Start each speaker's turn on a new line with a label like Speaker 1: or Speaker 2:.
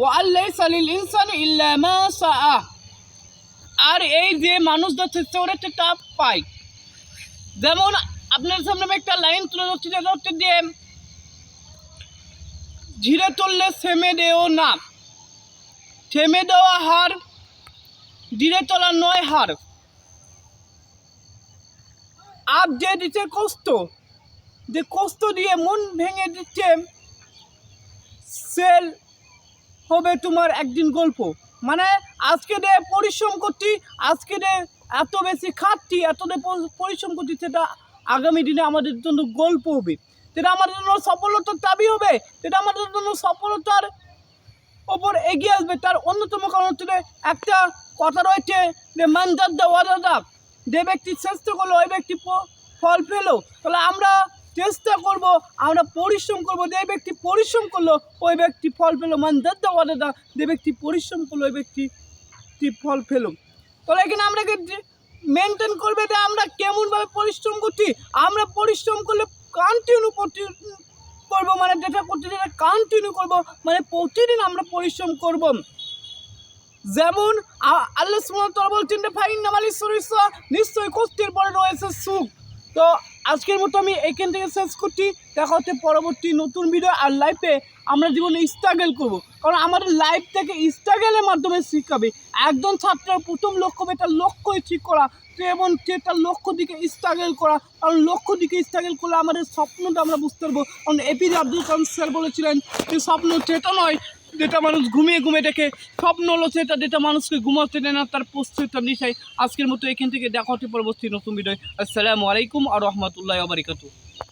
Speaker 1: ওয়াল্লাইসা লিল ইনসানি ইল্লা মা সাআ। আর এই যে মানুষদের চেষ্টা করে তা পায়। যেমন আপনার সামনে আমি একটা লাইন তুলে ধরছি, যেটা হচ্ছে যে ঝিরে তুললে থেমে দেও না, থেমে দেওয়া হার, ধীরে তোলা নয় হার। আর যে দিচ্ছে কষ্ট, যে কষ্ট দিয়ে মন ভেঙে দিচ্ছে, সেল হবে তোমার একদিন গল্প। মানে আজকে দে পরিশ্রম করছি, আজকে দে এত বেশি খাটছি, এত পরিশ্রম করছি, সেটা আগামী দিনে আমাদের জন্য গল্প হবে, সেটা আমাদের জন্য সফলতার দাবি হবে, সেটা আমাদের জন্য সফলতার ওপর এগিয়ে আসবে। তার অন্যতম কারণ হচ্ছে একটা কথা রয়েছে যে মানজাদ্দা ওয়াদাদা, যে ব্যক্তি চেষ্টা করলো ওই ব্যক্তি ফল পেলো। তাহলে আমরা চেষ্টা করব, আমরা পরিশ্রম করব, যে ব্যক্তি পরিশ্রম করলো ওই ব্যক্তি ফল পেলো। মানজাদ্দা ওয়াদাদা, যে ব্যক্তি পরিশ্রম করলো ওই ব্যক্তি ফল পেলো। তাহলে এখানে আমরা মেনটেন করবে যে আমরা কেমনভাবে পরিশ্রম করছি। আমরা পরিশ্রম করলে কন্টিনিউ করবো, মানে যেটা করছি সেটা কন্টিনিউ করবো, মানে প্রতিদিন আমরা পরিশ্রম করব। যেমন আল্লাহ সুবহানাহু ওয়া তাআলা বলছেন যে ফাইন্না মাল ইসরি ইসরা, নিশ্চয়ই কষ্টের পরে রয়েছে সুখ। তো আজকের মতো আমি এখান থেকে শেষ করছি। দেখা হচ্ছে পরবর্তী নতুন ভিডিও। আর লাইফে আমরা জীবনে স্ট্রাগল করব, কারণ আমাদের লাইফ থেকে স্ট্রাগলের মাধ্যমে শিখাবে। একজন ছাত্রের প্রথম লক্ষ্য হবে তার লক্ষ্যই ঠিক করা, এবং তার লক্ষ্য দিকে স্ট্রাগল করা। কারণ লক্ষ্য দিকে স্ট্রাগল করলে আমাদের স্বপ্নটা আমরা বুঝতে পারবো। কারণ এপিজে আব্দুল কালাম স্যার বলেছিলেন যে স্বপ্ন সেটা নয় যেটা মানুষ ঘুমিয়ে ঘুমিয়ে দেখে, স্বপ্ন হলো সেটা যেটা মানুষকে ঘুমাতে দেয় না, তার প্রস্তুতিটা নিশায়। আজকের মতো এখান থেকে দেখা হচ্ছে পরবর্তী নতুন ভিডিও। আসসালামু আলাইকুম আর রহমতুল্লাহি ওয়া বারাকাতুহু।